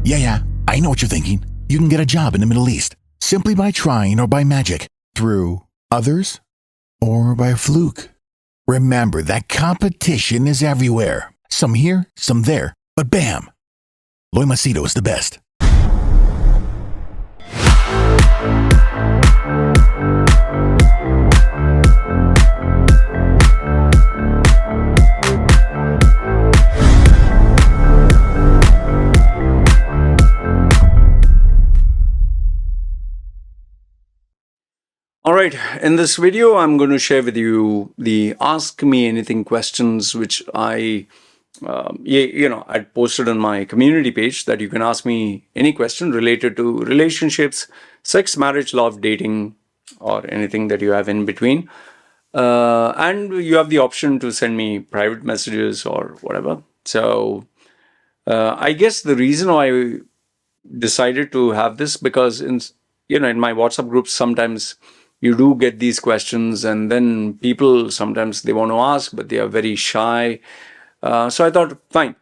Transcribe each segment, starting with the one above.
Yeah, I know what you're thinking. You can get a job in the Middle East simply by trying or by magic, through others, or by a fluke. Remember that competition is everywhere. Some here, some there, but bam! Loy Machedo is the best. Alright, in this video I'm going to share with you the Ask Me Anything questions which I posted on my community page, that you can ask me any question related to relationships, sex, marriage, love, dating, or anything that you have in between. And you have the option to send me private messages or whatever. So I guess the reason why I decided to have this, because in my WhatsApp groups sometimes you do get these questions, and then people sometimes they want to ask but they are very shy. So I thought, fine,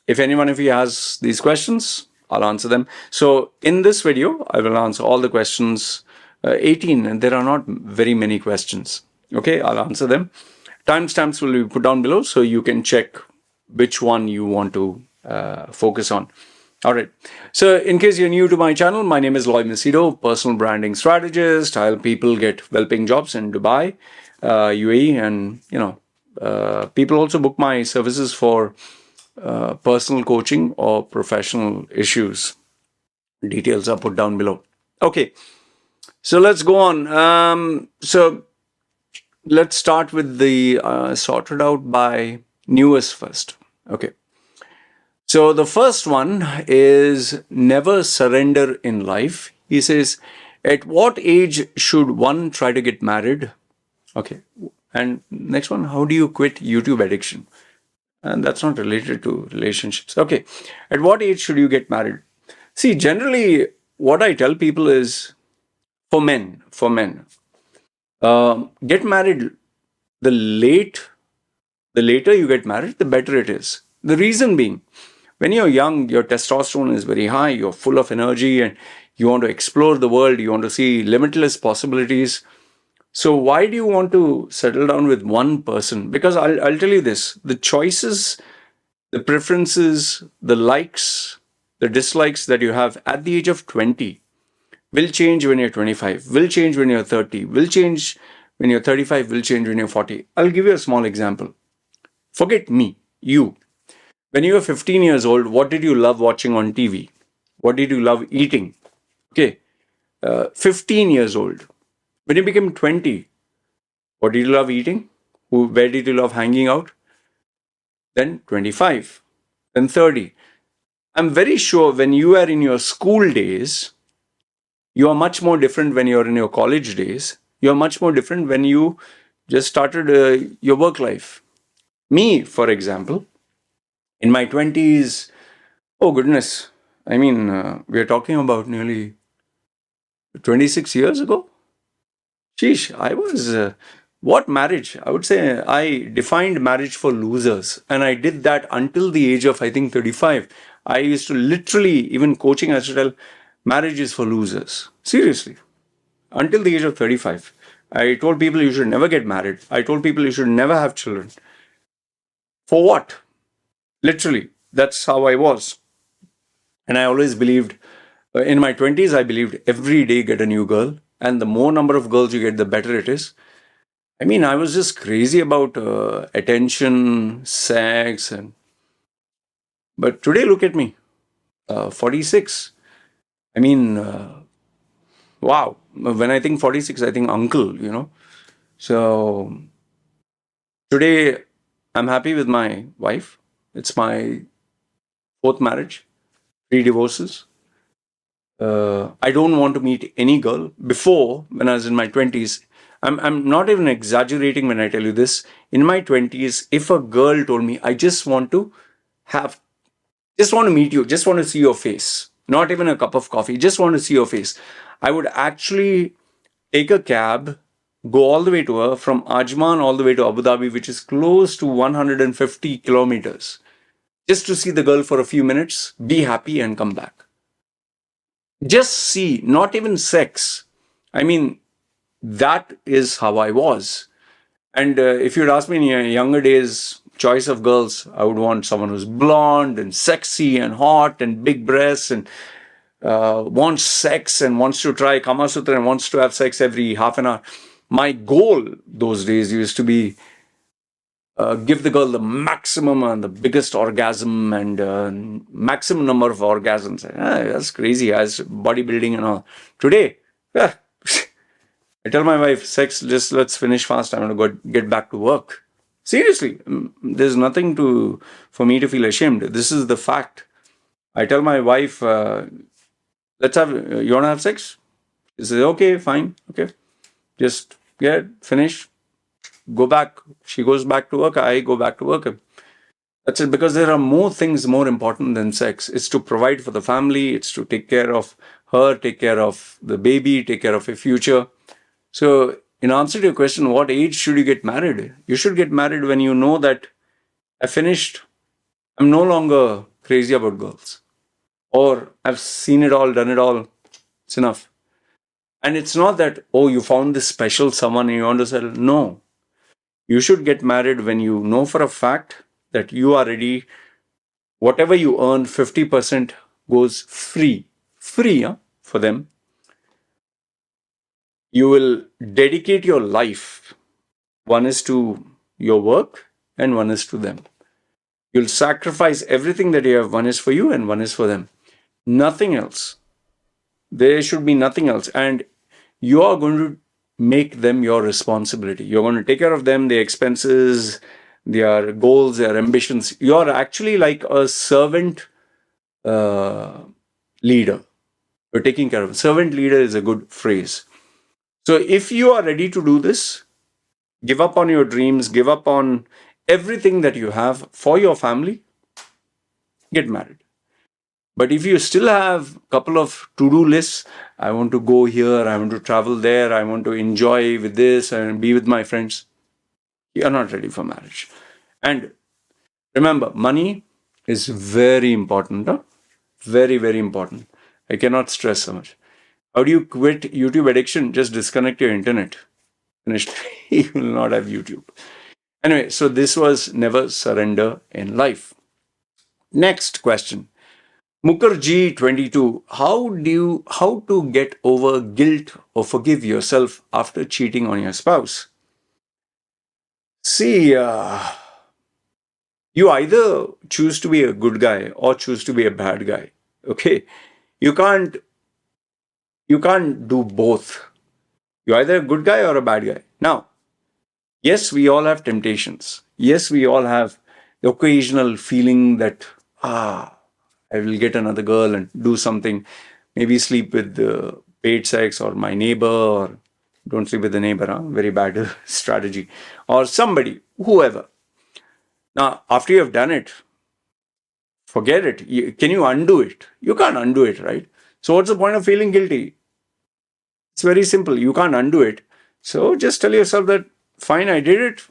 if anyone of you has these questions, I'll answer them. So in this video, I will answer all the questions, 18, and there are not very many questions. Okay, I'll answer them. Timestamps will be put down below so you can check which one you want to focus on. All right. So in case you're new to my channel, my name is Loy Machedo, personal branding strategist. I help people get well-paying jobs in Dubai, UAE, and people also book my services for personal coaching or professional issues. Details are put down below. Okay. So let's go on. So let's start with the sorted out by newest first. Okay. So the first one is never surrender in life. He says, at what age should one try to get married? Okay. And next one, how do you quit YouTube addiction? And that's not related to relationships. Okay. At what age should you get married? See, generally, what I tell people is, for men, get married the later you get married, the better it is. The reason being, when you're young, your testosterone is very high, you're full of energy, and you want to explore the world, you want to see limitless possibilities. So why do you want to settle down with one person? Because I'll tell you this, the choices, the preferences, the likes, the dislikes that you have at the age of 20 will change when you're 25, will change when you're 30, will change when you're 35, will change when you're 40. I'll give you a small example. Forget me, you. When you were 15 years old, what did you love watching on TV? What did you love eating? Okay, 15 years old. When you became 20, what did you love eating? Where did you love hanging out? Then 25, then 30. I'm very sure when you are in your school days, you are much more different when you're in your college days. You are much more different when you just started your work life. Me, for example, in my 20s, oh goodness, I mean, we are talking about nearly 26 years ago. Sheesh, I was, what marriage? I would say I defined marriage for losers. And I did that until the age of, I think, 35. I used to literally, even coaching, I used to tell, marriage is for losers. Seriously. Until the age of 35. I told people you should never get married. I told people you should never have children. For what? Literally, that's how I was. And I always believed, in my 20s, I believed every day get a new girl. And the more number of girls you get, the better it is. I mean, I was just crazy about attention, sex. But today, look at me, 46. I mean, wow. When I think 46, I think uncle, So today, I'm happy with my wife. It's my 4th marriage, 3 divorces. I don't want to meet any girl. Before, when I was in my 20s, I'm not even exaggerating when I tell you this. In my 20s, if a girl told me, I just want to meet you, just want to see your face, not even a cup of coffee, just want to see your face, I would actually take a cab, go all the way to her, from Ajman all the way to Abu Dhabi, which is close to 150 kilometers, just to see the girl for a few minutes, be happy and come back. Just see, not even sex. I mean, that is how I was. And if you'd ask me in younger days, choice of girls, I would want someone who's blonde and sexy and hot and big breasts and wants sex and wants to try Kama Sutra and wants to have sex every half an hour. My goal those days used to be give the girl the maximum and the biggest orgasm and maximum number of orgasms. That's crazy as bodybuilding and all. Today, yeah, I tell my wife, sex, just let's finish fast. I'm going to go get back to work. Seriously, there's nothing for me to feel ashamed. This is the fact. I tell my wife, let's have, you want to have sex? She says, okay, fine, okay. Just get finish, go back. She goes back to work. I go back to work. That's it, because there are more things more important than sex. It's to provide for the family. It's to take care of her, take care of the baby, take care of your future. So, in answer to your question, what age should you get married? You should get married when you know that I finished. I'm no longer crazy about girls. Or I've seen it all, done it all. It's enough. And it's not that, oh, you found this special someone and you want to settle. No. You should get married when you know for a fact that you are ready. Whatever you earn, 50% goes free. Free, huh, for them. You will dedicate your life. One is to your work and one is to them. You'll sacrifice everything that you have. One is for you and one is for them. Nothing else. There should be nothing else. And you are going to make them your responsibility. You're going to take care of them, their expenses, their goals, their ambitions. You're actually like a servant leader. You're taking care of. Servant leader is a good phrase. So if you are ready to do this, give up on your dreams, give up on everything that you have for your family, get married. But if you still have a couple of to-do lists, I want to go here, I want to travel there, I want to enjoy with this and be with my friends, you're not ready for marriage. And remember, money is very important. Huh? Very, very important. I cannot stress so much. How do you quit YouTube addiction? Just disconnect your internet. Finished. You will not have YouTube. Anyway, so this was never surrender in life. Next question. Mukherjee 22. How to get over guilt or forgive yourself after cheating on your spouse? See, you either choose to be a good guy or choose to be a bad guy. Okay, you can't do both. You're either a good guy or a bad guy. Now, yes, we all have temptations. Yes, we all have the occasional feeling that I will get another girl and do something, maybe sleep with paid sex or my neighbor, or don't sleep with the neighbor, huh? Very bad strategy, or somebody, whoever. Now, after you have done it, forget it. Can you undo it? You can't undo it, right? So what's the point of feeling guilty? It's very simple. You can't undo it. So just tell yourself that, fine, I did it.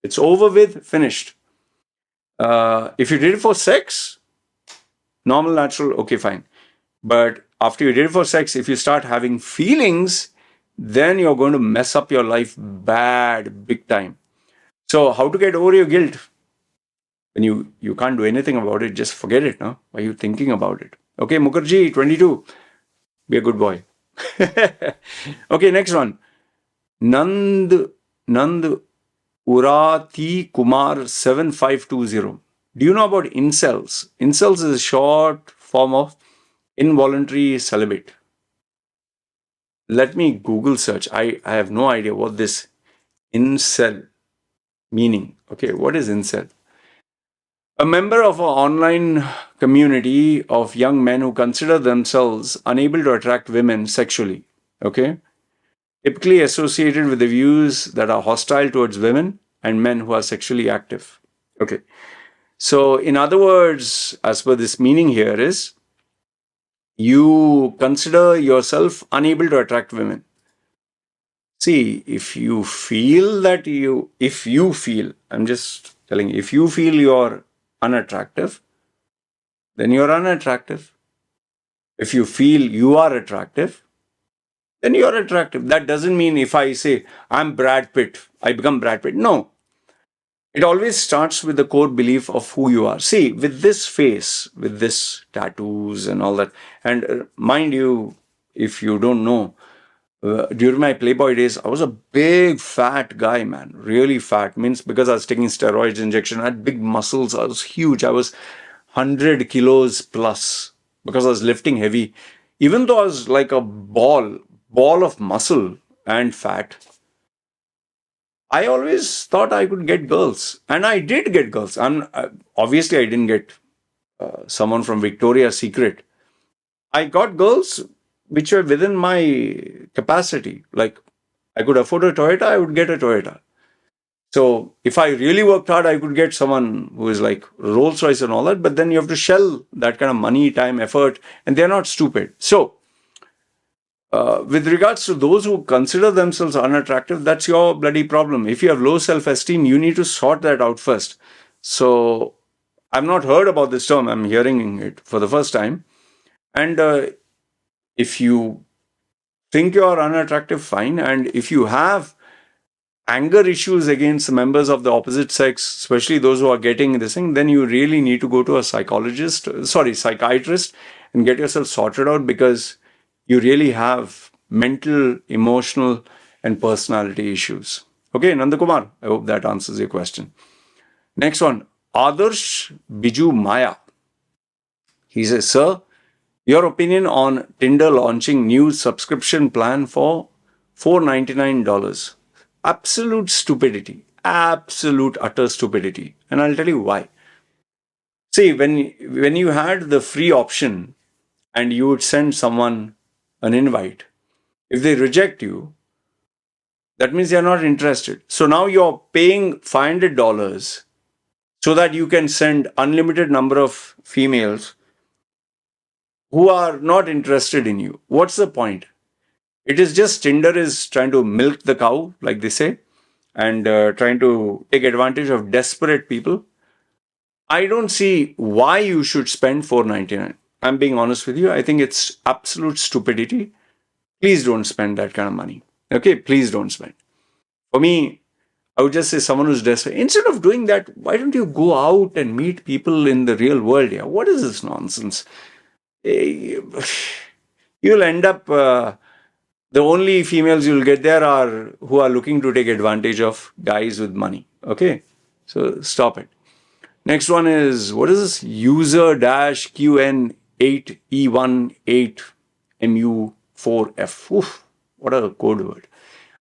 It's over with, finished. If you did it for sex, normal, natural, okay, fine. But after you did it for sex, if you start having feelings, then you're going to mess up your life bad, big time. So how to get over your guilt? When you can't do anything about it, just forget it. No? Why are you thinking about it? Okay, Mukherjee, 22. Be a good boy. Okay, next one. Nand Urati Kumar 7520. Do you know about incels? Incels is a short form of involuntary celibate. Let me Google search. I have no idea what this incel meaning. Okay, what is incel? A member of an online community of young men who consider themselves unable to attract women sexually. Okay, typically associated with the views that are hostile towards women and men who are sexually active. Okay, so in other words, as per this meaning here is, you consider yourself unable to attract women. See, if you feel, I'm just telling you, if you feel you're unattractive, then you're unattractive. If you feel you are attractive, then you're attractive. That doesn't mean if I say I'm Brad Pitt, I become Brad Pitt. No. It always starts with the core belief of who you are. See, with this face, with this tattoos and all that, and mind you, if you don't know, during my Playboy days, I was a big fat guy, man. Really fat. Means because I was taking steroids injection, I had big muscles. I was huge. I was 100 kilos plus because I was lifting heavy. Even though I was like a ball of muscle and fat, I always thought I could get girls. And I did get girls. And obviously, I didn't get someone from Victoria's Secret. I got girls which were within my capacity. Like, I could afford a Toyota, I would get a Toyota. So, if I really worked hard, I could get someone who is like Rolls Royce and all that. But then you have to shell that kind of money, time, effort, and they're not stupid. So, with regards to those who consider themselves unattractive, that's your bloody problem. If you have low self-esteem, you need to sort that out first. So, I've not heard about this term. I'm hearing it for the first time. And if you think you are unattractive, fine. And if you have anger issues against members of the opposite sex, especially those who are getting this thing, then you really need to go to a psychiatrist, and get yourself sorted out, because you really have mental, emotional, and personality issues. Okay, Nandakumar, I hope that answers your question. Next one, Adarsh Biju Maya. He says, sir, your opinion on Tinder launching new subscription plan for $499. Absolute stupidity. Absolute utter stupidity. And I'll tell you why. See, when you had the free option and you would send someone an invite, if they reject you, that means they're not interested. So now you're paying $500 so that you can send unlimited number of females who are not interested in you. What's the point? It is just Tinder is trying to milk the cow, like they say, and trying to take advantage of desperate people. I don't see why you should spend $499. I'm being honest with you. I think it's absolute stupidity. Please don't spend that kind of money. Okay, please don't spend. For me, I would just say someone who's desperate. Instead of doing that, why don't you go out and meet people in the real world? Yeah, what is this nonsense? You'll end up. The only females you'll get there are who are looking to take advantage of guys with money. Okay, so stop it. Next one is, what is this? User-QN8E18MU4F. Oof, what a code word.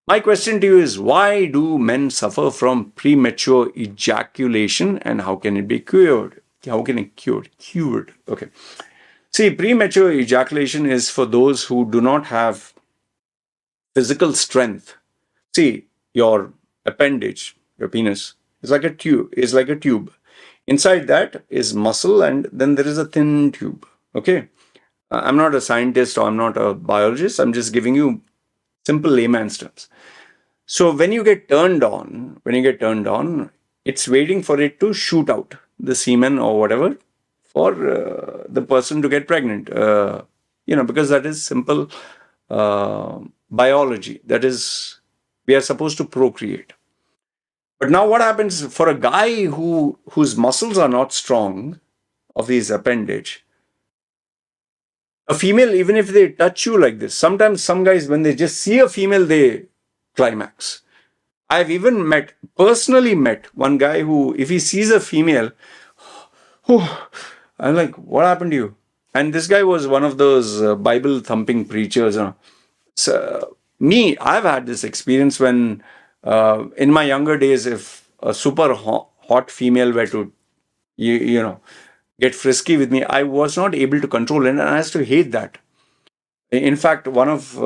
My question to you is, why do men suffer from premature ejaculation, and how can it be cured? How can it cured? Cured. Okay. See, premature ejaculation is for those who do not have physical strength. See, your appendage, your penis, is like a tube. Inside that is muscle, and then there is a thin tube. Okay. I'm not a scientist or I'm not a biologist. I'm just giving you simple layman's terms. So when you get turned on, it's waiting for it to shoot out the semen or whatever for the person to get pregnant. Because that is simple biology. That is, we are supposed to procreate. But now what happens for a guy whose muscles are not strong of his appendage? A female, even if they touch you like this, sometimes some guys, when they just see a female, they climax. I've even personally met one guy who, if he sees a female, I'm like, what happened to you? And this guy was one of those Bible thumping preachers. So, I've had this experience when, in my younger days, if a super hot female were to, get frisky with me, I was not able to control it, and I used to hate that. In fact, one of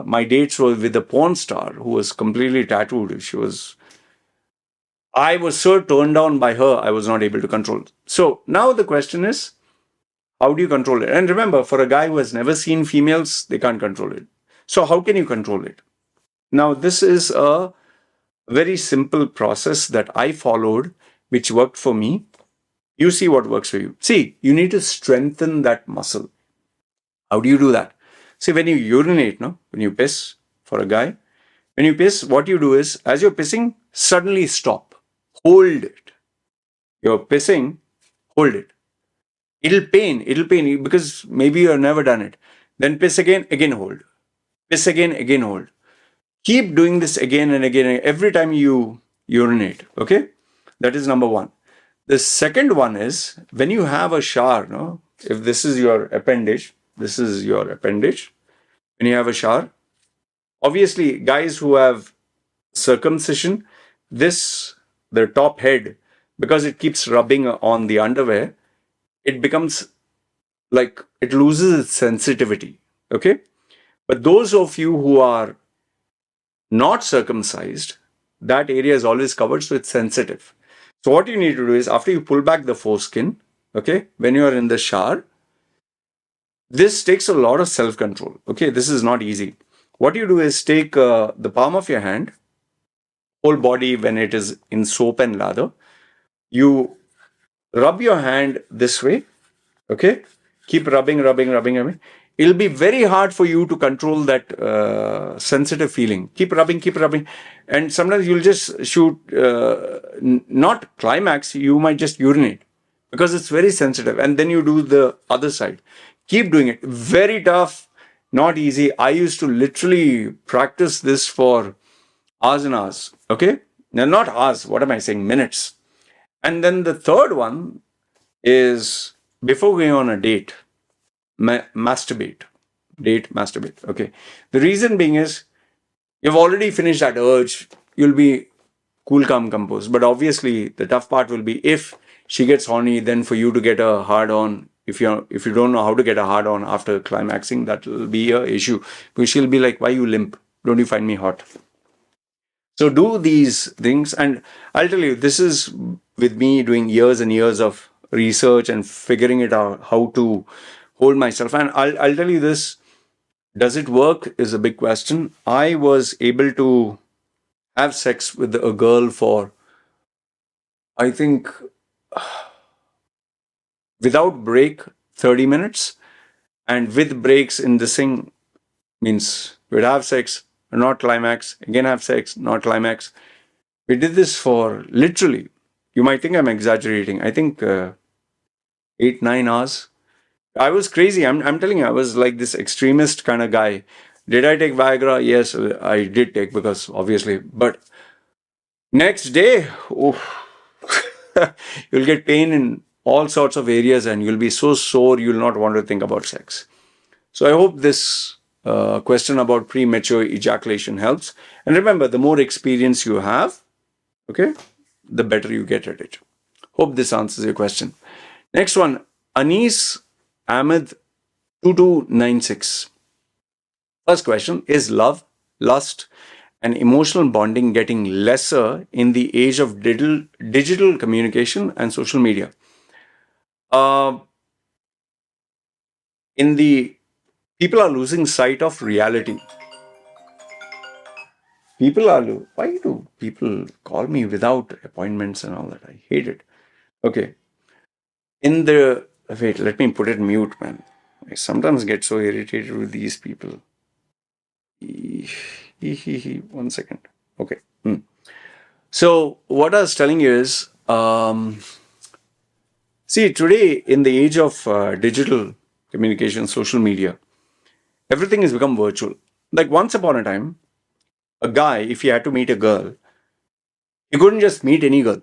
my dates was with a porn star who was completely tattooed. I was so turned down by her, I was not able to control it. So now the question is, how do you control it? And remember, for a guy who has never seen females, they can't control it. So how can you control it? Now, this is a very simple process that I followed, which worked for me. You see what works for you. See, you need to strengthen that muscle. How do you do that? See, when you urinate, no, when you piss for a guy, when you piss, what you do is, as you're pissing, suddenly stop, hold it. You're pissing, hold it. It'll pain you because maybe you've never done it. Then piss again, again hold. Piss again, again hold. Keep doing this again and again every time you urinate. Okay, that is number one. The second one is when you have a shower. No, if this is your appendage, this is your appendage. When you have a shower, obviously, guys who have circumcision, this the top head, because it keeps rubbing on the underwear, it becomes like it loses its sensitivity. Okay, but those of you who are not circumcised, that area is always covered, so it's sensitive. So what you need to do is after you pull back the foreskin, okay, when you are in the shower, this takes a lot of self-control. Okay, this is not easy. What you do is take the palm of your hand, whole body when it is in soap and lather, you rub your hand this way, okay, keep rubbing. It'll be very hard for you to control that sensitive feeling. Keep rubbing, and sometimes you'll just shoot not climax, you might just urinate because it's very sensitive, and then you do the other side. Keep doing it. Very tough, not easy. I used to literally practice this for hours and hours. Okay, now not hours, what am I saying, minutes. And then the third one is before going on a date, masturbate. Masturbate. Okay. The reason being is you've already finished that urge. You'll be cool, calm, composed. But obviously, the tough part will be if she gets horny, then for you to get a hard on. If you don't know how to get a hard on after climaxing, that will be a issue. Because she'll be like, "Why you limp? Don't you find me hot?" So do these things, and I'll tell you, this is with me doing years and years of research and figuring it out how to hold myself. And I'll tell you this: does it work? Is a big question. I was able to have sex with a girl for, I think, without break, 30 minutes, and with breaks in this thing means we'd have sex, not climax, again have sex, not climax. We did this for literally, you might think I'm exaggerating, I think 8-9 hours. I was crazy. I'm telling you, I was like this extremist kind of guy. Did I take Viagra? Yes, I did take, because obviously. But next day, oh, you'll get pain in all sorts of areas and you'll be so sore you'll not want to think about sex. So I hope this question about premature ejaculation helps. And remember, the more experience you have, okay, the better you get at it. Hope this answers your question. Next one, Anis Ahmed 2296. First question, is love, lust, and emotional bonding getting lesser in the age of digital communication and social media? People are losing sight of reality. Why do people call me without appointments and all that? I hate it. Okay. Wait, let me put it mute, man. I sometimes get so irritated with these people. 1 second. Okay. So what I was telling you is, see, today in the age of digital communication, social media, everything has become virtual. Like once upon a time, a guy, if he had to meet a girl, he couldn't just meet any girl.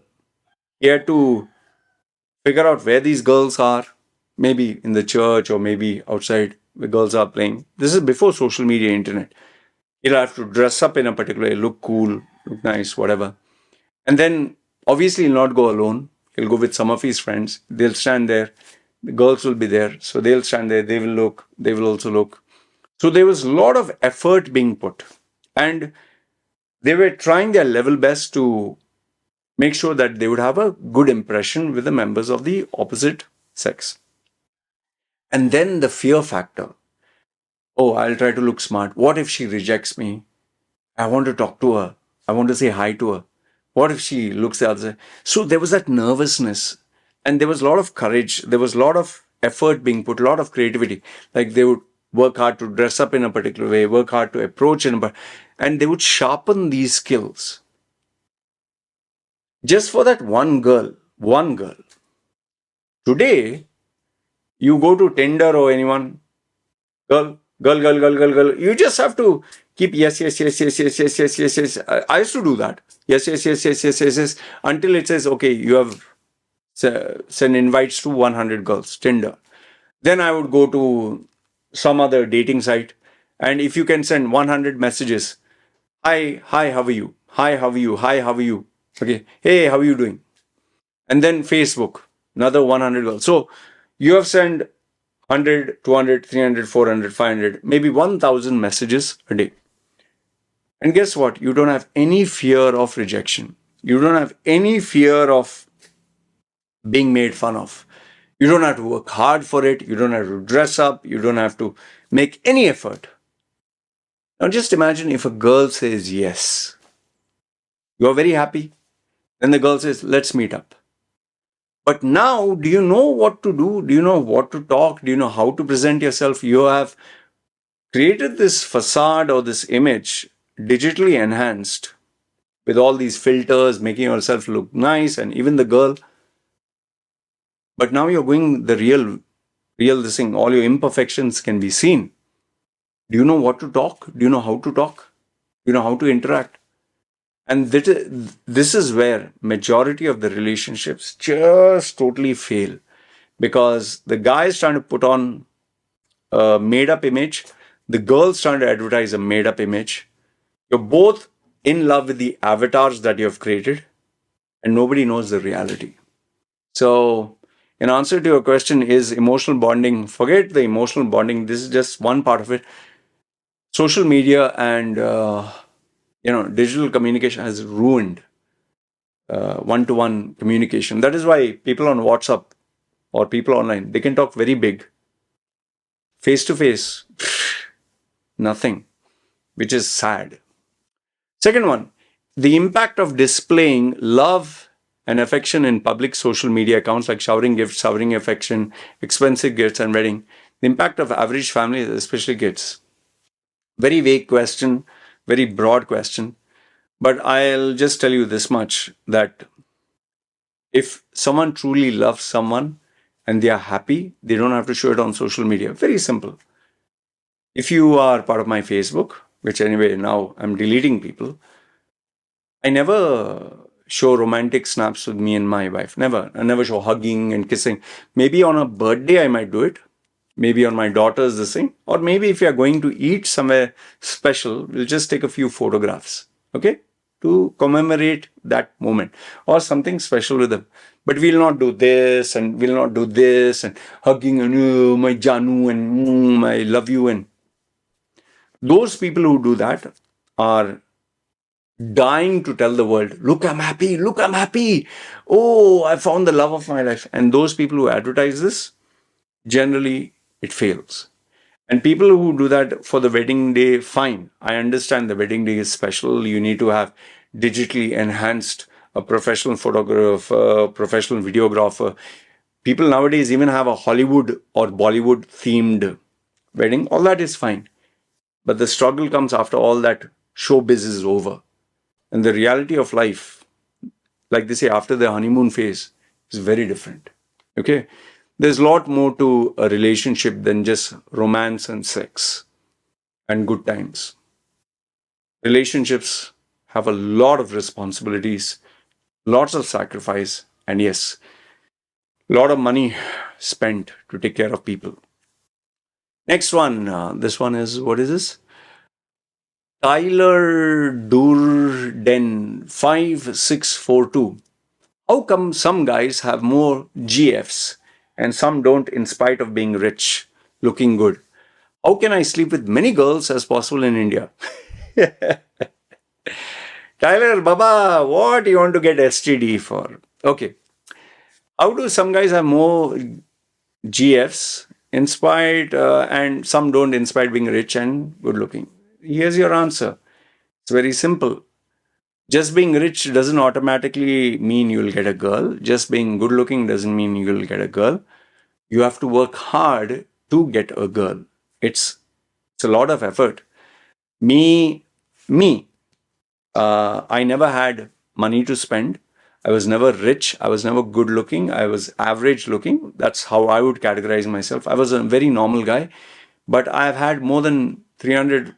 He had to figure out where these girls are, maybe in the church or maybe outside where girls are playing. This is before social media, internet. He'll have to dress up in a particular way, look cool, look nice, whatever. And then obviously he'll not go alone. He'll go with some of his friends. They'll stand there. The girls will be there. So they'll stand there. They will look. They will also look. So there was a lot of effort being put. And they were trying their level best to make sure that they would have a good impression with the members of the opposite sex. And then the fear factor. Oh, I'll try to look smart. What if she rejects me? I want to talk to her. I want to say hi to her. What if she looks the other side? So there was that nervousness, and there was a lot of courage. There was a lot of effort being put, a lot of creativity. Like they would work hard to dress up in a particular way, work hard to approach and they would sharpen these skills just for that one girl. Today, you go to Tinder or anyone, girl. You just have to keep yes. I used to do that. Yes, until it says, okay, you have send invites to 100 girls, Tinder. Then I would go to some other dating site. And if you can send 100 messages, hi, how are you? Hi, how are you? Hi, how are you? Okay, hey, how are you doing? And then Facebook, another 100 girls. So you have sent 100, 200, 300, 400, 500, maybe 1,000 messages a day. And guess what? You don't have any fear of rejection. You don't have any fear of being made fun of. You don't have to work hard for it. You don't have to dress up. You don't have to make any effort. Now just imagine if a girl says yes. You are very happy. Then the girl says, let's meet up. But now, do you know what to do? Do you know what to talk? Do you know how to present yourself? You have created this facade or this image digitally enhanced with all these filters, making yourself look nice, and even the girl. But now you're going the real this thing. All your imperfections can be seen. Do you know what to talk? Do you know how to talk? Do you know how to interact? And this is where majority of the relationships just totally fail, because the guy is trying to put on a made-up image, the girl's trying to advertise a made-up image. You're both in love with the avatars that you have created, and nobody knows the reality. So, in answer to your question, is emotional bonding, forget the emotional bonding. This is just one part of it. Social media and digital communication has ruined one-to-one communication. That is why people on WhatsApp or people online, they can talk very big. Face-to-face, nothing, which is sad. Second one, the impact of displaying love and affection in public social media accounts like showering gifts, showering affection, expensive gifts, and wedding. The impact of average families, especially kids. Very vague question, very broad question. But I'll just tell you this much, that if someone truly loves someone and they are happy, they don't have to show it on social media. Very simple. If you are part of my Facebook, which anyway now I'm deleting people, I never show romantic snaps with me and my wife. Never. I never show hugging and kissing. Maybe on a birthday I might do it. Maybe on my daughter's the same. Or maybe if you are going to eat somewhere special, we'll just take a few photographs. Okay? To commemorate that moment. Or something special with them. But we'll not do this and we'll not do this and hugging and oh, my Janu and I love you. And those people who do that are dying to tell the world, look, I'm happy, look, I'm happy. Oh, I found the love of my life. And those people who advertise this, generally it fails. And people who do that for the wedding day, fine. I understand the wedding day is special. You need to have digitally enhanced a professional photographer, professional videographer. People nowadays even have a Hollywood or Bollywood themed wedding. All that is fine. But the struggle comes after all that showbiz is over. And the reality of life, like they say, after the honeymoon phase, is very different. Okay? There's a lot more to a relationship than just romance and sex and good times. Relationships have a lot of responsibilities, lots of sacrifice, and yes, a lot of money spent to take care of people. Next one, this one is, what is this? Tyler Durden 5642. How come some guys have more GFs and some don't in spite of being rich, looking good? How can I sleep with many girls as possible in India? Tyler, Baba, what do you want to get STD for? Okay. How do some guys have more GFs in spite and some don't in spite being rich and good looking? Here's your answer. It's very simple. Just being rich doesn't automatically mean you'll get a girl. Just being good looking doesn't mean you'll get a girl. You have to work hard to get a girl. It's It's a lot of effort. Me, I never had money to spend. I was never rich. I was never good looking. I was average looking. That's how I would categorize myself. I was a very normal guy, but I've had more than 300,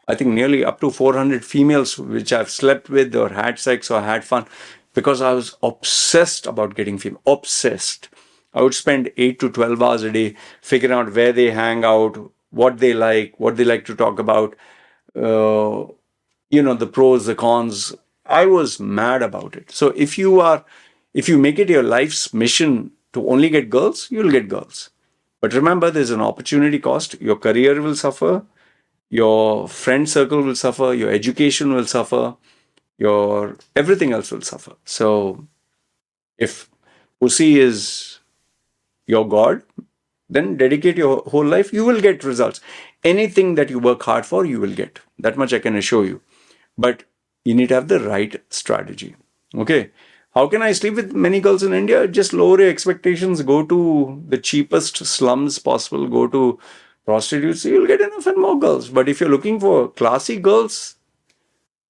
I think nearly up to 400 females which I've slept with or had sex or had fun because I was obsessed about getting female. Obsessed. I would spend 8 to 12 hours a day figuring out where they hang out, what they like to talk about, uh, the pros, the cons. I was mad about it. So if you make it your life's mission to only get girls, you'll get girls. But remember, there's an opportunity cost. Your career will suffer, your friend circle will suffer, your education will suffer, your everything else will suffer. So if pussy is your God, then dedicate your whole life, you will get results. Anything that you work hard for, you will get. That much I can assure you. But you need to have the right strategy. Okay. How can I sleep with many girls in India? Just lower your expectations. Go to the cheapest slums possible. Go to prostitutes. You'll get enough and more girls. But if you're looking for classy girls,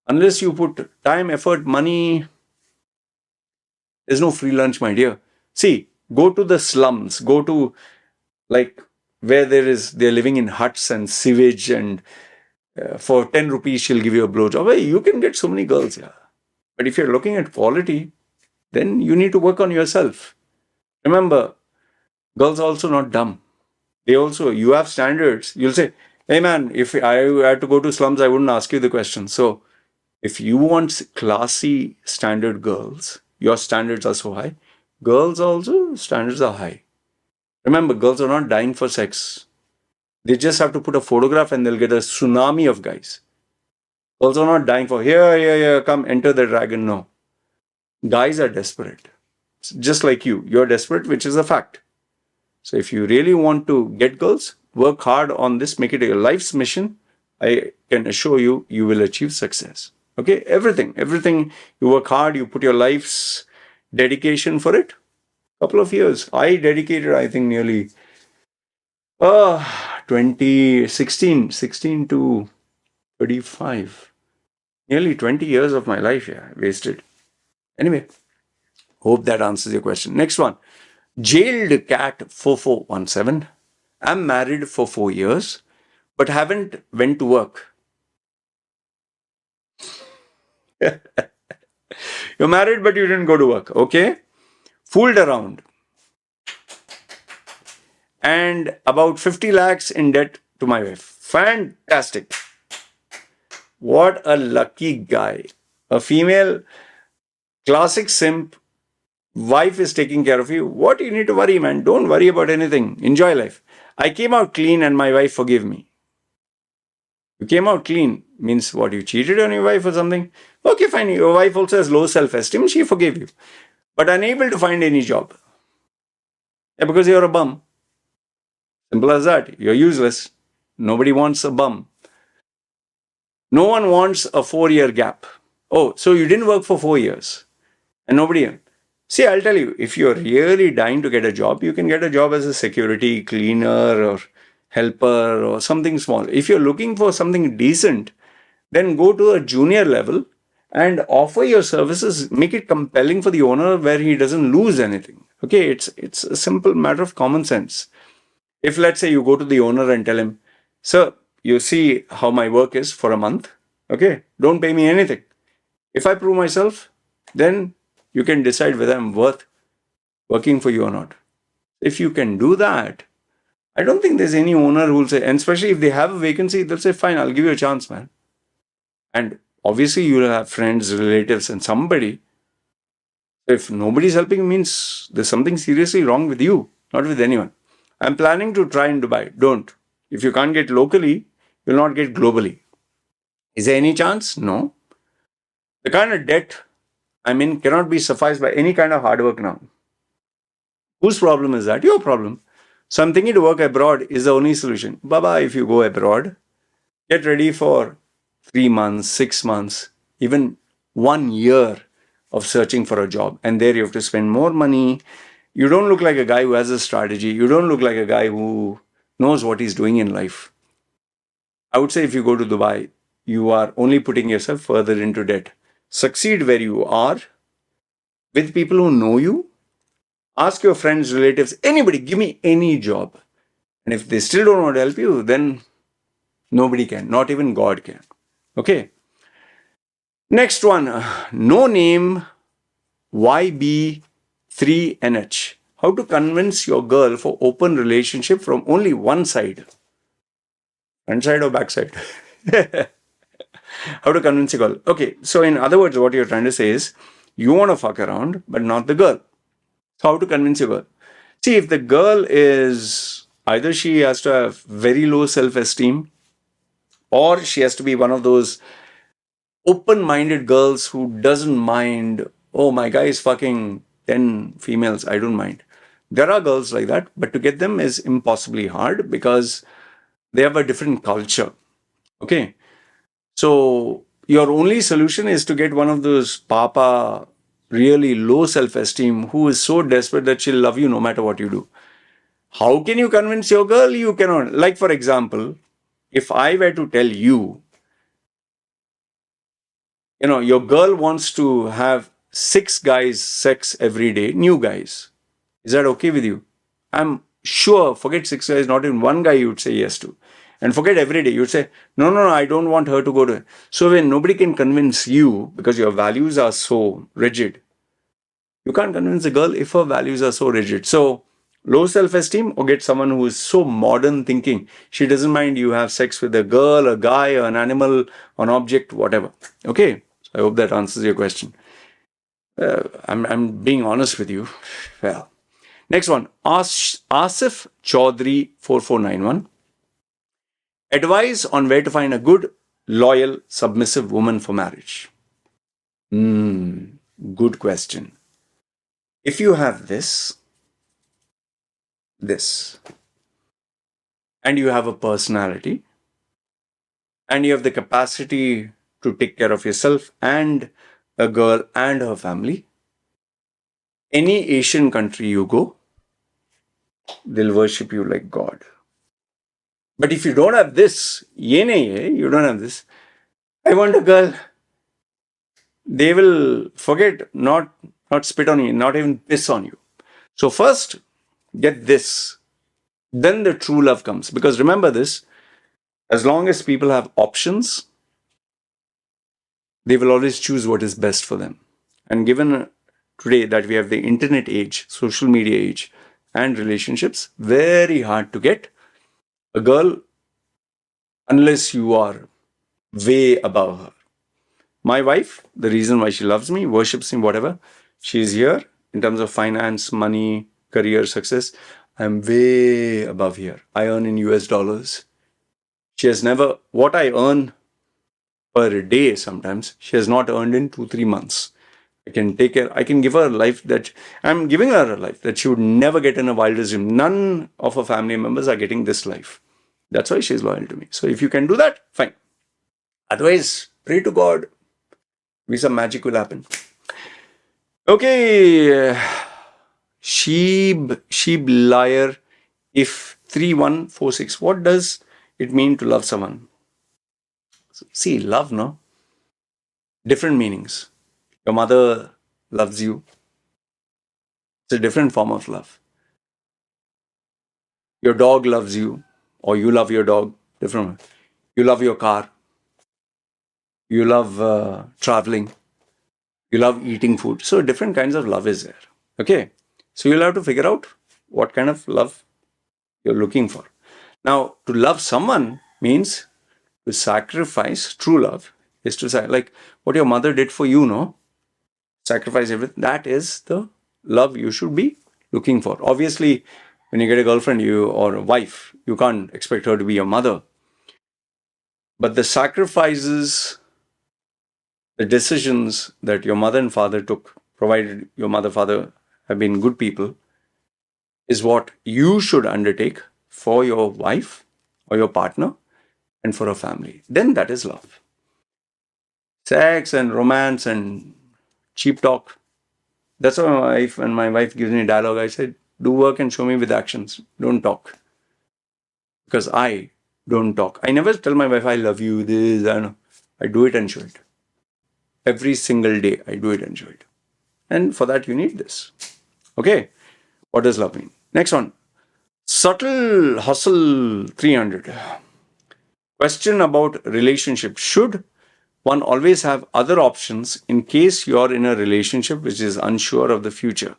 unless you put time, effort, money, there's no free lunch, my dear. See, go to the slums. Go to like where they're living in huts and sewage, and for 10 rupees she'll give you a blowjob. Hey, you can get so many girls, yeah. But if you're looking at quality, then you need to work on yourself. Remember, girls are also not dumb. You have standards. You'll say, hey man, if I had to go to slums, I wouldn't ask you the question. So if you want classy standard girls, your standards are so high. Girls also, standards are high. Remember, girls are not dying for sex. They just have to put a photograph and they'll get a tsunami of guys. Girls are not dying for, here, come, enter the dragon. No. Guys are desperate. It's just like you. You're desperate, which is a fact. So if you really want to get girls, work hard on this, make it your life's mission. I can assure you, you will achieve success. Okay? Everything, you work hard, you put your life's dedication for it. Couple of years. I dedicated, I think, nearly 16 to 35. Nearly 20 years of my life, yeah, wasted. Anyway, hope that answers your question. Next one. Jailed Cat 4417. I'm married for 4 years, but haven't went to work. You're married, but you didn't go to work. Okay? Fooled around. And about 50 lakhs in debt to my wife. Fantastic. What a lucky guy. A female classic simp. Wife is taking care of you. What do you need to worry, man? Don't worry about anything. Enjoy life. I came out clean and my wife forgave me. You came out clean means what? You cheated on your wife or something? Okay, fine. Your wife also has low self-esteem. She forgave you. But unable to find any job. Yeah, because you're a bum. Simple as that. You're useless. Nobody wants a bum. No one wants a 4-year gap. Oh, so you didn't work for 4 years. And nobody... See, I'll tell you, if you're really dying to get a job, you can get a job as a security cleaner or helper or something small. If you're looking for something decent, then go to a junior level and offer your services, make it compelling for the owner where he doesn't lose anything. Okay, it's a simple matter of common sense. If let's say you go to the owner and tell him, sir, you see how my work is for a month. Okay, don't pay me anything. If I prove myself, then you can decide whether I'm worth working for you or not. If you can do that, I don't think there's any owner who will say, and especially if they have a vacancy, they'll say, fine, I'll give you a chance, man. And obviously you'll have friends, relatives, and somebody. If nobody's helping, means there's something seriously wrong with you, not with anyone. I'm planning to try in Dubai. Don't. If you can't get locally, you'll not get globally. Is there any chance? No. The kind of debt I'm in cannot be sufficed by any kind of hard work now. Whose problem is that? Your problem. So I'm thinking to work abroad is the only solution. Baba, if you go abroad, get ready for 3 months, 6 months, even 1 year of searching for a job. And there you have to spend more money. You don't look like a guy who has a strategy. You don't look like a guy who knows what he's doing in life. I would say if you go to Dubai, you are only putting yourself further into debt. Succeed where you are with people who know you. Ask your friends, relatives, anybody, give me any job. And if they still don't want to help you, then nobody can, not even God can. Okay. Next one, no name YB3NH. How to convince your girl for open relationship from only one side. Front side or back side? How to convince a girl. Okay, so in other words, what you're trying to say is, you want to fuck around, but not the girl. So how to convince a girl? See, if the girl is, either she has to have very low self-esteem, or she has to be one of those open-minded girls who doesn't mind, oh, my guy is fucking 10 females, I don't mind. There are girls like that, but to get them is impossibly hard because they have a different culture. Okay. So your only solution is to get one of those papa, really low self-esteem, who is so desperate that she'll love you no matter what you do. How can you convince your girl? You cannot. Like, for example, if I were to tell you, your girl wants to have 6 guys sex every day, new guys. Is that okay with you? I'm sure, forget 6 guys, not even one guy you would say yes to. And forget every day, you'd say, no, I don't want her to go to. So when nobody can convince you because your values are so rigid, you can't convince a girl if her values are so rigid. So low self-esteem, or get someone who is so modern thinking. She doesn't mind you have sex with a girl, a guy, an animal, an object, whatever. Okay. So I hope that answers your question. I'm being honest with you. Well, next one. Asif Chaudhary 4491. Advice on where to find a good, loyal, submissive woman for marriage. Good question. If you have this, and you have a personality, and you have the capacity to take care of yourself and a girl and her family, any Asian country you go, they'll worship you like God. But if you don't have this, you don't have this, I want a girl, they will forget, not spit on you, not even piss on you. So first, get this. Then the true love comes. Because remember this, as long as people have options, they will always choose what is best for them. And given today that we have the internet age, social media age, and relationships, very hard to get a girl unless you are way above her. My wife, the reason why she loves me, worships me, whatever, she's here in terms of finance, money, career, success. I'm way above here. I earn in US dollars. She has never, what I earn per day sometimes, she has not earned in 2-3 months. I can take care, I can give her a life that, I'm giving her a life that she would never get in a wildest dream. None of her family members are getting this life. That's why she's loyal to me. So if you can do that, fine. Otherwise, pray to God. Maybe some magic will happen. Okay. Sheep liar if 3146. What does it mean to love someone? See, love, no? Different meanings. Your mother loves you. It's a different form of love. Your dog loves you, or you love your dog. Different. You love your car. You love traveling. You love eating food. So different kinds of love is there. Okay. So you'll have to figure out what kind of love you're looking for. Now, to love someone means to sacrifice. True love is to say, like what your mother did for you, no? Sacrifice everything. That is the love you should be looking for. Obviously, when you get a girlfriend or a wife, you can't expect her to be your mother. But the sacrifices, the decisions that your mother and father took, provided your mother, father have been good people, is what you should undertake for your wife or your partner and for a family. Then that is love. Sex and romance and cheap talk. That's why when my wife gives me dialogue, I said, do work and show me with actions. Don't talk. Because I don't talk. I never tell my wife, I love you, this, and I do it and show it. Every single day, I do it and show it. And for that, you need this. Okay. What does love mean? Next one. Subtle hustle 300. Question about relationship. Should one always have other options in case you're in a relationship which is unsure of the future?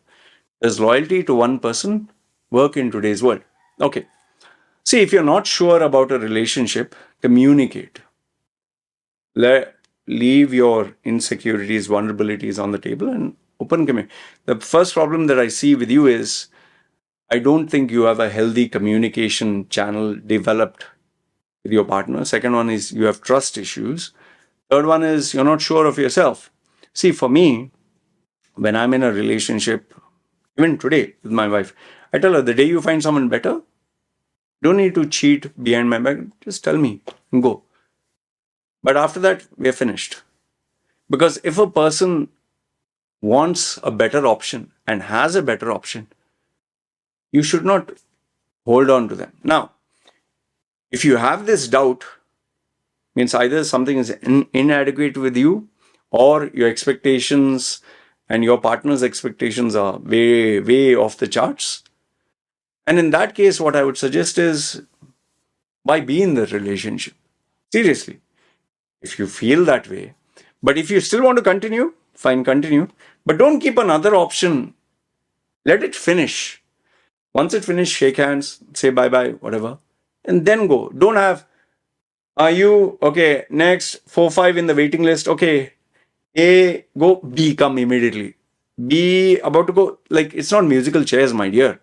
Does loyalty to one person work in today's world? Okay. See, if you're not sure about a relationship, communicate. Leave your insecurities, vulnerabilities on the table and open communication. The first problem that I see with you is I don't think you have a healthy communication channel developed with your partner. Second one is you have trust issues. Third one is you're not sure of yourself. See, for me, when I'm in a relationship, even today with my wife, I tell her the day you find someone better, don't need to cheat behind my back. Just tell me and go. But after that, we're finished. Because if a person wants a better option and has a better option, you should not hold on to them. Now, if you have this doubt, means either something is inadequate with you or your expectations and your partner's expectations are way, way off the charts. And in that case, what I would suggest is why be in the relationship? Seriously, if you feel that way. But if you still want to continue, fine, continue. But don't keep another option. Let it finish. Once it finishes, shake hands, say bye-bye, whatever, and then go. Don't have, are you, okay, next, 4, 5 in the waiting list, okay, A, go, B, come immediately. B, about to go, like, it's not musical chairs, my dear.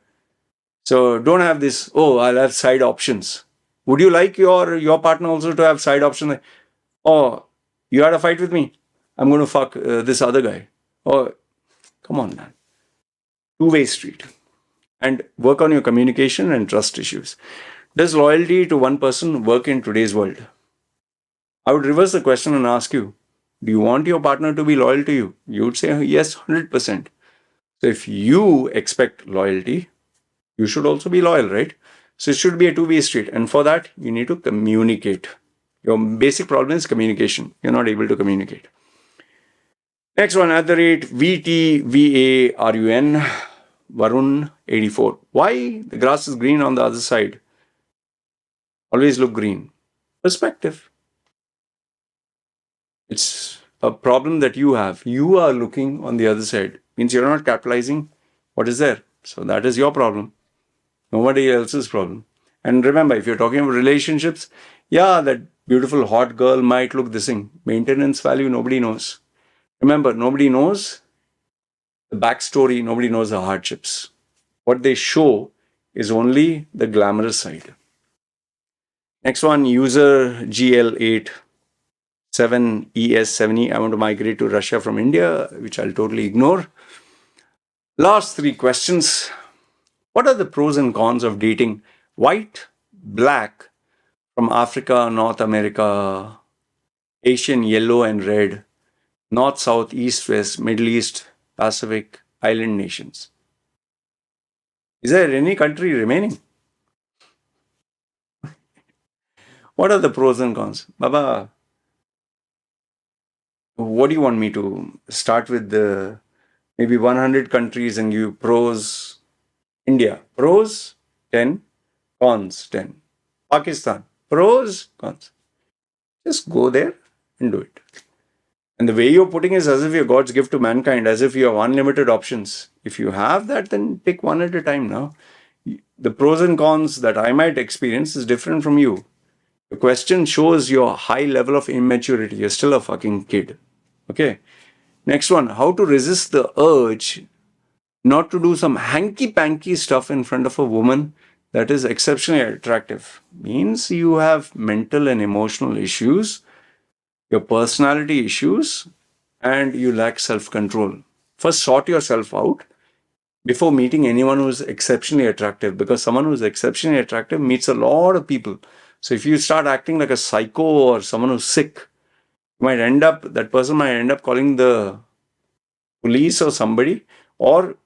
So don't have this, oh, I'll have side options. Would you like your partner also to have side options? Oh, you had a fight with me? I'm going to fuck this other guy. Oh, come on, man. Two-way street. And work on your communication and trust issues. Does loyalty to one person work in today's world? I would reverse the question and ask you, do you want your partner to be loyal to you? You would say yes, 100%. So if you expect loyalty, you should also be loyal, right? So it should be a two-way street. And for that, you need to communicate. Your basic problem is communication. You're not able to communicate. Next one, at the rate VTVARUN, Varun84. Why the grass is green on the other side? Always look green. Perspective. It's a problem that you have. You are looking on the other side. Means you're not capitalizing what is there. So that is your problem. Nobody else's problem. And remember, if you're talking about relationships, yeah, that beautiful hot girl might look this thing. Maintenance value, nobody knows. Remember, nobody knows the backstory. Nobody knows the hardships. What they show is only the glamorous side. Next one, user GL8. 7ES7E. I want to migrate to Russia from India, which I'll totally ignore. Last 3 questions. What are the pros and cons of dating white, black, from Africa, North America, Asian, yellow and red, North, South, East, West, Middle East, Pacific, island nations? Is there any country remaining? What are the pros and cons? Baba, what do you want me to start with? The maybe 100 countries and give pros. India, pros 10, cons 10. Pakistan, pros, cons. Just go there and do it. And the way you're putting is as if you're God's gift to mankind, as if you have unlimited options. If you have that, then pick one at a time now. The pros and cons that I might experience is different from you. The question shows your high level of immaturity. You're still a fucking kid. Okay. Next one, how to resist the urge not to do some hanky-panky stuff in front of a woman that is exceptionally attractive. Means you have mental and emotional issues, your personality issues, and you lack self-control. First, sort yourself out before meeting anyone who is exceptionally attractive, because someone who is exceptionally attractive meets a lot of people. So if you start acting like a psycho or someone who's sick, that person might end up calling the police or somebody, or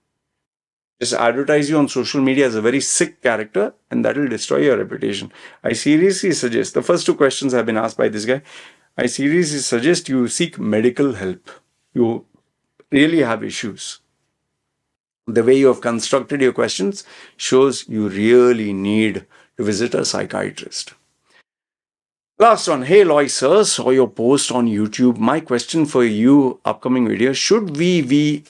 just advertise you on social media as a very sick character, and that will destroy your reputation. I seriously suggest, the first two questions have been asked by this guy, I seriously suggest you seek medical help. You really have issues. The way you have constructed your questions shows you really need to visit a psychiatrist. Last one. Hey Loy sir, saw your post on YouTube. My question for you, upcoming video, should we be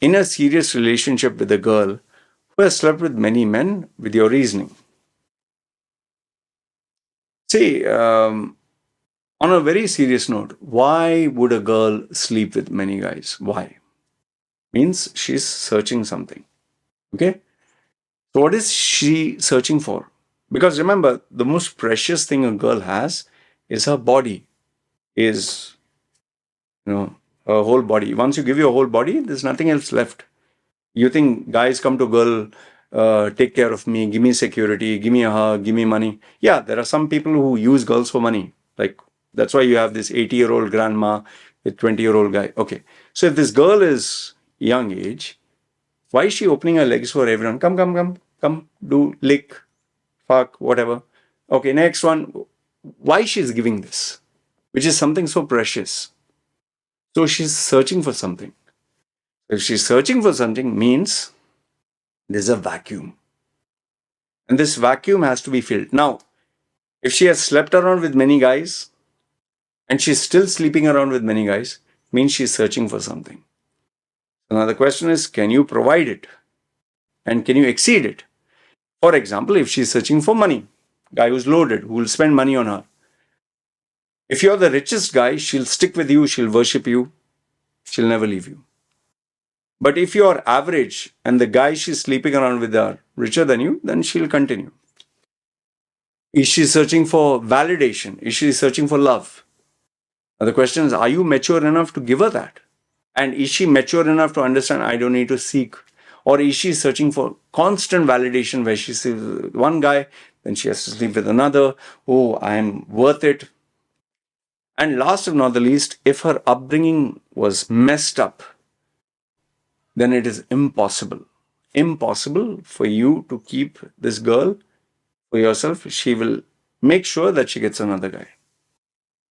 in a serious relationship with a girl who has slept with many men, with your reasoning? See, on a very serious note, why would a girl sleep with many guys? Why? Means she's searching something. Okay? So what is she searching for? Because remember, the most precious thing a girl has is her body, is, her whole body. Once you give your whole body, there's nothing else left. You think guys come to girl, take care of me, give me security, give me a hug, give me money. Yeah, there are some people who use girls for money. Like, that's why you have this 80-year-old grandma with 20-year-old guy. Okay. So if this girl is young age, why is she opening her legs for everyone? Come, do, lick, fuck, whatever. Okay, next one. Why she's giving this? Which is something so precious. So she's searching for something. If she's searching for something, means there's a vacuum. And this vacuum has to be filled. Now, if she has slept around with many guys and she's still sleeping around with many guys, means she's searching for something. So now the question is, can you provide it? And can you exceed it? For example, if she's searching for money, guy who's loaded, who will spend money on her. If you're the richest guy, she'll stick with you, she'll worship you, she'll never leave you. But if you're average and the guy she's sleeping around with are richer than you, then she'll continue. Is she searching for validation? Is she searching for love? Now the question is, are you mature enough to give her that? And is she mature enough to understand I don't need to seek? Or is she searching for constant validation where she sees one guy, then she has to sleep with another? Oh, I am worth it. And last but not the least, if her upbringing was messed up, then it is impossible for you to keep this girl for yourself. She will make sure that she gets another guy.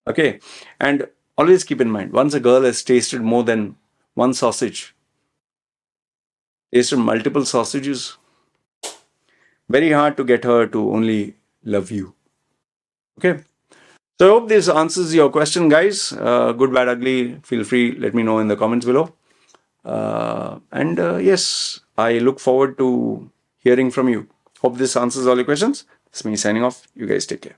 Okay. And always keep in mind, once a girl has tasted more than one sausage, tasted multiple sausages, very hard to get her to only love you. Okay. So I hope this answers your question, guys. Good, bad, ugly. Feel free. Let me know in the comments below. Yes, I look forward to hearing from you. Hope this answers all your questions. It's me signing off. You guys take care.